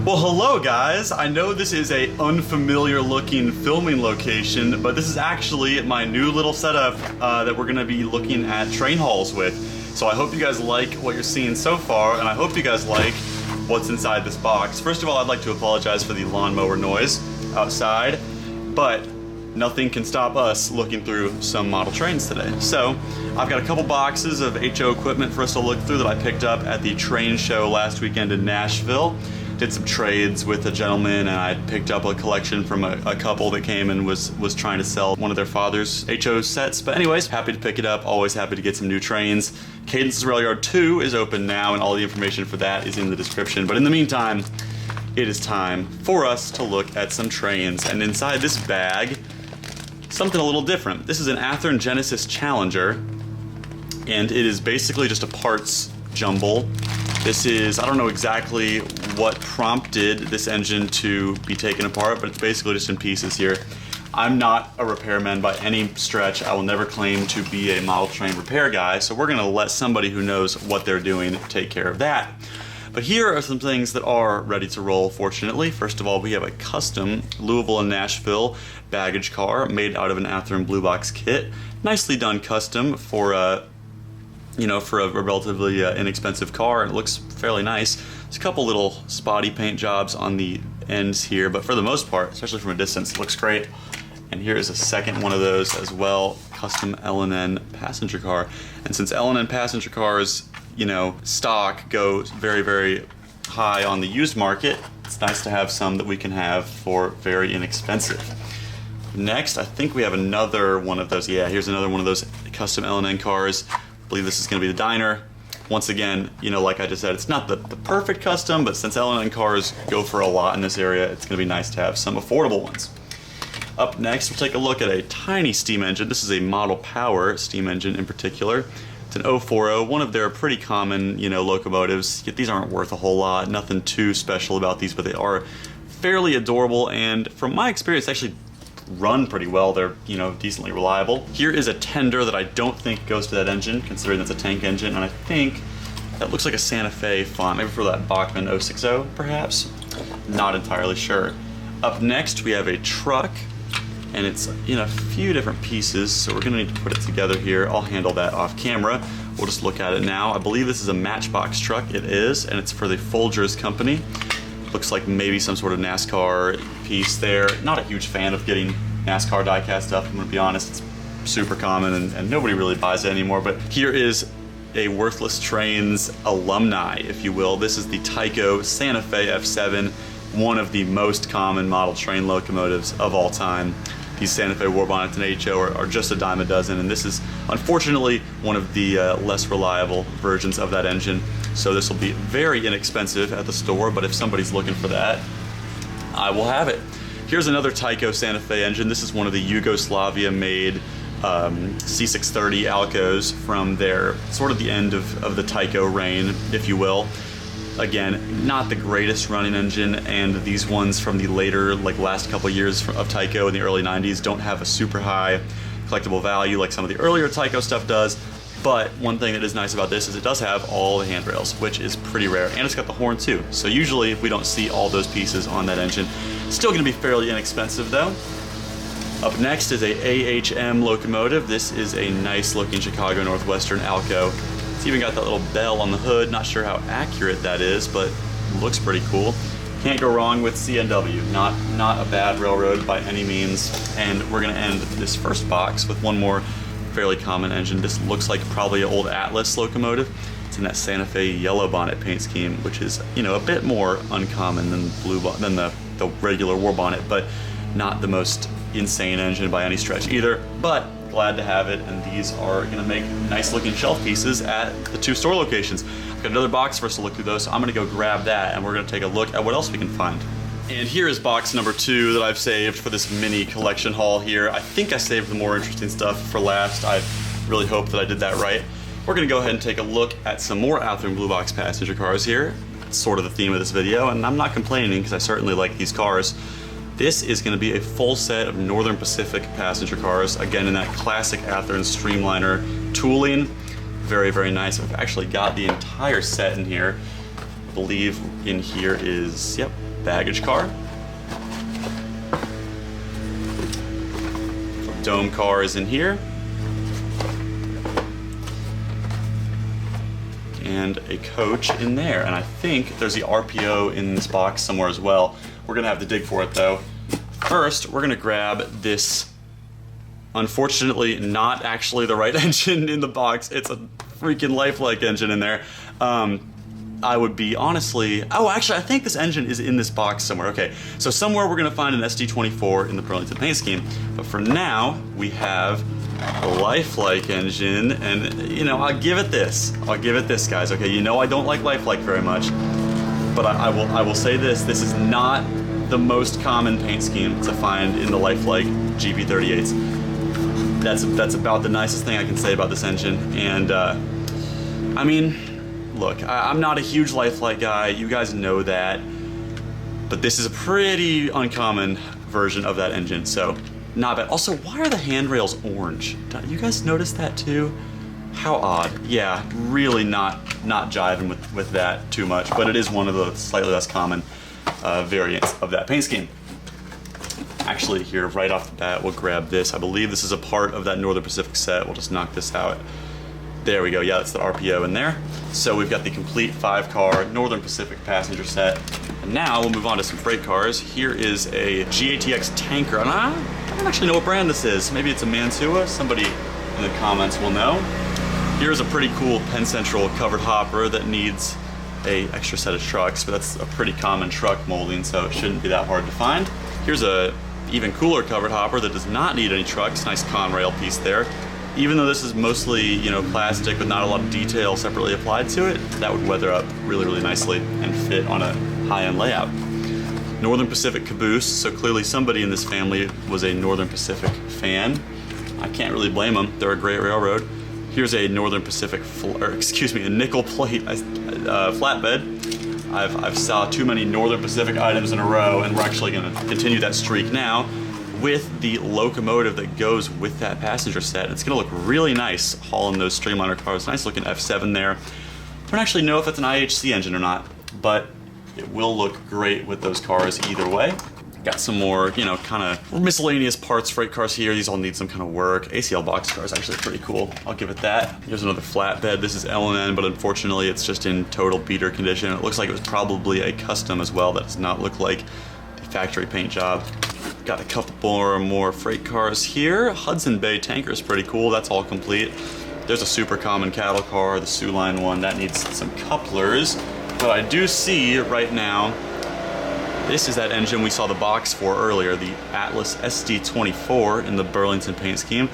Well, hello guys. I know this is a unfamiliar looking filming location, but this is actually my new little setup that we're gonna be looking at train hauls with. So I hope you guys like what you're seeing so far, and I hope you guys like what's inside this box. First of all, I'd like to apologize for the lawnmower noise outside, but nothing can stop us looking through some model trains today. So I've got a couple boxes of HO equipment for us to look through that I picked up at the train show last weekend in Nashville. Did some trades with a gentleman, and I picked up a collection from a couple that came and was trying to sell one of their father's HO sets. But anyways, happy to pick it up, always happy to get some new trains. Cadence's Rail Yard 2 is open now, and all the information for that is in the description. But in the meantime, it is time for us to look at some trains. And inside this bag, something a little different. This is an Athearn Genesis Challenger, and it is basically just a parts jumble. This is, I don't know exactly what prompted this engine to be taken apart, but it's basically just in pieces here. I'm not a repairman by any stretch. I will never claim to be a model train repair guy, so we're gonna let somebody who knows what they're doing take care of that. But here are some things that are ready to roll, fortunately. First of all, we have a custom Louisville and Nashville baggage car made out of an Athearn Blue Box kit. Nicely done custom for a relatively inexpensive car, and it looks fairly nice. There's a couple little spotty paint jobs on the ends here, but for the most part, especially from a distance, it looks great. And here is a second one of those as well, custom L&N passenger car. And since L&N passenger cars, stock goes very, very high on the used market, it's nice to have some that we can have for very inexpensive. Next, I think we have another one of those. Yeah, here's another one of those custom L&N cars. I believe this is going to be the diner. Once again, like I just said, it's not the perfect custom, but since L&N cars go for a lot in this area, it's going to be nice to have some affordable ones. Up next, we'll take a look at a tiny steam engine. This is a Model Power steam engine in particular. It's an 040, one of their pretty common, locomotives. These aren't worth a whole lot, nothing too special about these, but they are fairly adorable, and from my experience, actually run pretty well. They're, decently reliable. Here is a tender that I don't think goes to that engine, considering that's a tank engine, and I think that looks like a Santa Fe font, maybe for that Bachmann 060, perhaps? Not entirely sure. Up next, we have a truck, and it's in a few different pieces, so we're gonna need to put it together here. I'll handle that off camera. We'll just look at it now. I believe this is a Matchbox truck. It is, and it's for the Folgers company. Looks like maybe some sort of NASCAR piece there. Not a huge fan of getting NASCAR diecast stuff, I'm gonna be honest. It's super common and nobody really buys it anymore, but here is a Worthless Trains alumni, if you will. This is the Tyco Santa Fe F7, one of the most common model train locomotives of all time. These Santa Fe war bonnets and HO are just a dime a dozen, and this is unfortunately one of the less reliable versions of that engine. So this will be very inexpensive at the store, but if somebody's looking for that, I will have it. Here's another Tyco Santa Fe engine. This is one of the Yugoslavia-made C630 Alcos from their sort of the end of the Tyco reign, if you will. Again, not the greatest running engine, and these ones from the later, last couple years of Tyco in the early 90s don't have a super high collectible value like some of the earlier Tyco stuff does. But one thing that is nice about this is it does have all the handrails, which is pretty rare, and it's got the horn too. So usually we don't see all those pieces on that engine. Still gonna be fairly inexpensive though. Up next is a AHM locomotive. This is a nice looking Chicago Northwestern Alco. It's even got that little bell on the hood. Not sure how accurate that is, but it looks pretty cool. Can't go wrong with CNW. Not a bad railroad by any means. And we're gonna end this first box with one more fairly common engine. This looks like probably an old Atlas locomotive. It's in that Santa Fe yellow bonnet paint scheme, which is, a bit more uncommon than the regular war bonnet, but not the most insane engine by any stretch either. But glad to have it, and these are gonna make nice looking shelf pieces at the two store locations. I've got another box for us to look through those, so I'm gonna go grab that, and we're gonna take a look at what else we can find. And here is box number 2 that I've saved for this mini collection haul here. I think I saved the more interesting stuff for last. I really hope that I did that right. We're gonna go ahead and take a look at some more Athearn Blue Box passenger cars here. It's sort of the theme of this video, and I'm not complaining because I certainly like these cars. This is gonna be a full set of Northern Pacific passenger cars, again in that classic Athearn Streamliner tooling. Very, very nice. I've actually got the entire set in here. believe in here is, yep, baggage car. Dome car is in here. And a coach in there. And I think there's the RPO in this box somewhere as well. We're gonna have to dig for it though. First, we're gonna grab this, unfortunately not actually the right engine in the box. It's a freaking lifelike engine in there. I would be honestly, oh actually I think this engine is in this box somewhere. Okay, so somewhere we're gonna find an SD24 in the Burlington paint scheme. But for now, we have a lifelike engine, and you know, I'll give it this, guys. Okay, you know I don't like lifelike very much, but I will say this is not the most common paint scheme to find in the lifelike GP38s. That's about the nicest thing I can say about this engine. And I mean, look, I'm not a huge lifelike guy, you guys know that, but this is a pretty uncommon version of that engine, so not bad. Also, why are the handrails orange? You guys notice that too? How odd. Yeah, really not jiving with that too much, but it is one of the slightly less common variants of that paint scheme. Actually, here right off the bat, we'll grab this. I believe this is a part of that Northern Pacific set. We'll just knock this out. There we go. Yeah, that's the RPO in there. So we've got the complete 5-car Northern Pacific passenger set. And now we'll move on to some freight cars. Here is a GATX tanker. And I don't actually know what brand this is. Maybe it's a Mantua. Somebody in the comments will know. Here's a pretty cool Penn Central covered hopper that needs a extra set of trucks, but that's a pretty common truck molding, so it shouldn't be that hard to find. Here's a even cooler covered hopper that does not need any trucks. Nice Conrail piece there. Even though this is mostly, you know, plastic with not a lot of detail separately applied to it, that would weather up really, really nicely and fit on a high-end layout. Northern Pacific caboose, so clearly somebody in this family was a Northern Pacific fan. I can't really blame them, they're a great railroad. Here's a Northern Pacific, a nickel plate flatbed. I've saw too many Northern Pacific items in a row, and we're actually gonna continue that streak now with the locomotive that goes with that passenger set. It's gonna look really nice hauling those Streamliner cars. Nice looking F7 there. Don't actually know if it's an IHC engine or not, but it will look great with those cars either way. Got some more, you know, kind of miscellaneous parts freight cars here. These all need some kind of work. ACL box car is actually pretty cool. I'll give it that. Here's another flatbed. This is L&N, but unfortunately it's just in total beater condition. It looks like it was probably a custom as well. That does not look like the factory paint job. Got a couple more freight cars here. Hudson Bay tanker is pretty cool. That's all complete. There's a super common cattle car, the Sioux Line one. That needs some couplers. But I do see right now, this is that engine we saw the box for earlier, the Atlas SD24 in the Burlington paint scheme.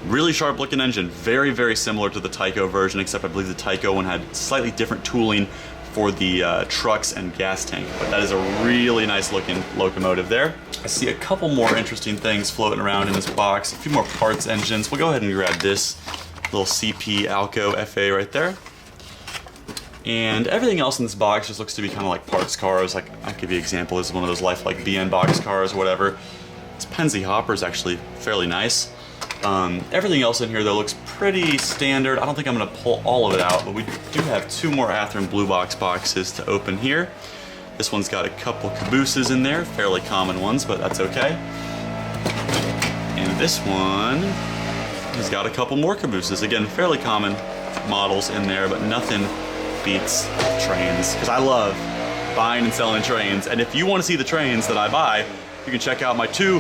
Really sharp looking engine, very, very similar to the Tyco version, except I believe the Tyco one had slightly different tooling for the trucks and gas tank. But that is a really nice looking locomotive there. I see a couple more interesting things floating around in this box, a few more parts engines. We'll go ahead and grab this little CP Alco FA right there. And everything else in this box just looks to be kind of like parts cars. Like, I'll give you an example. This is one of those lifelike BN box cars or whatever. This Pennsy hopper is actually fairly nice. Everything else in here though looks pretty standard. I don't think I'm gonna pull all of it out, but we do have 2 more Athearn Blue Box boxes to open here. This one's got a couple cabooses in there, fairly common ones, but that's okay. And this one has got a couple more cabooses. Again, fairly common models in there, but nothing beats trains, because I love buying and selling trains. And if you want to see the trains that I buy, you can check out my 2.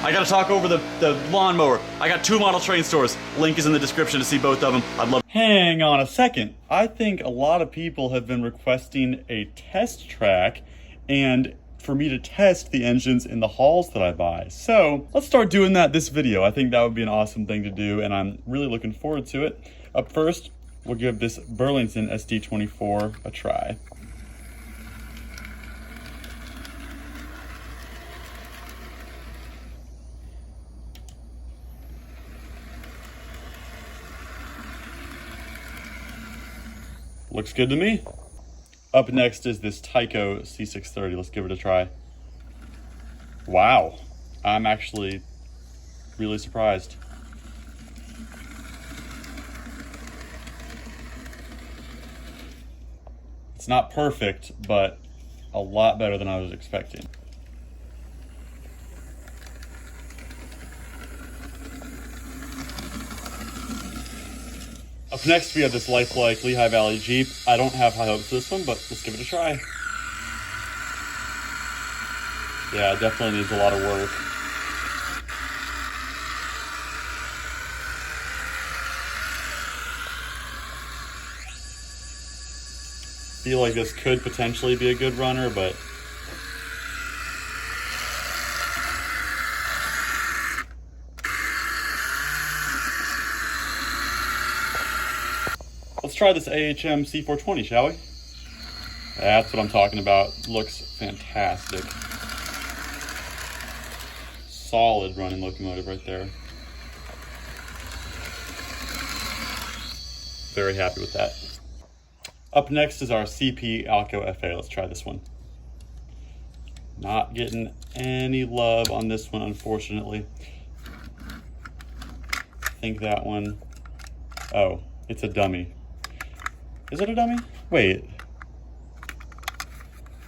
I gotta talk over the lawnmower. I got 2 model train stores. Link is in the description to see both of them. I'd love. Hang on a second. I think a lot of people have been requesting a test track and for me to test the engines in the hauls that I buy. So let's start doing that this video. I think that would be an awesome thing to do, and I'm really looking forward to it. Up first, we'll give this Burlington SD24 a try. Looks good to me. Up next is this Tyco C630. Let's give it a try. Wow, I'm actually really surprised. It's not perfect, but a lot better than I was expecting. Up next, we have this lifelike Lehigh Valley Jeep. I don't have high hopes for this one, but let's give it a try. Yeah, it definitely needs a lot of work. Feel like this could potentially be a good runner, but let's try this AHM C420, shall we? That's what I'm talking about. Looks fantastic. Solid running locomotive right there. Very happy with that. Up next is our CP Alco FA. Let's try this one. Not getting any love on this one, unfortunately. I think that one, oh, it's a dummy. Is it a dummy? Wait.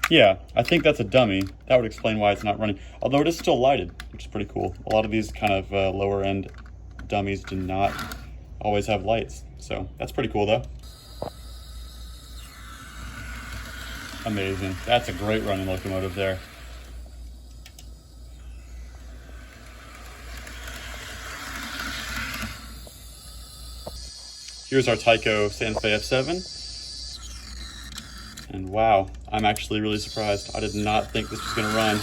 Yeah, I think that's a dummy. That would explain why it's not running. Although it is still lighted, which is pretty cool. A lot of these kind of lower end dummies do not always have lights. So that's pretty cool though. Amazing. That's a great running locomotive there. Here's our Tyco Santa Fe F7. And wow, I'm actually really surprised. I did not think this was gonna run.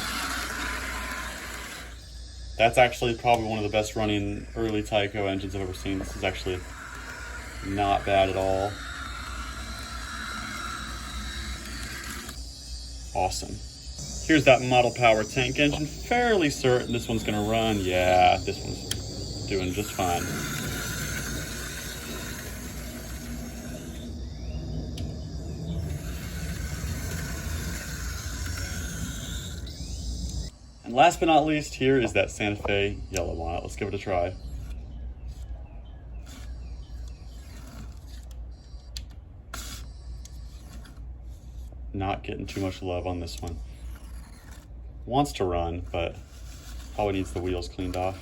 That's actually probably one of the best running early Tyco engines I've ever seen. This is actually not bad at all. Awesome. Here's that Model Power tank engine. Fairly certain this one's gonna run. Yeah, this one's doing just fine. And last but not least, here is that Santa Fe yellow one. Let's give it a try. Not getting too much love on this one. Wants to run, but probably needs the wheels cleaned off.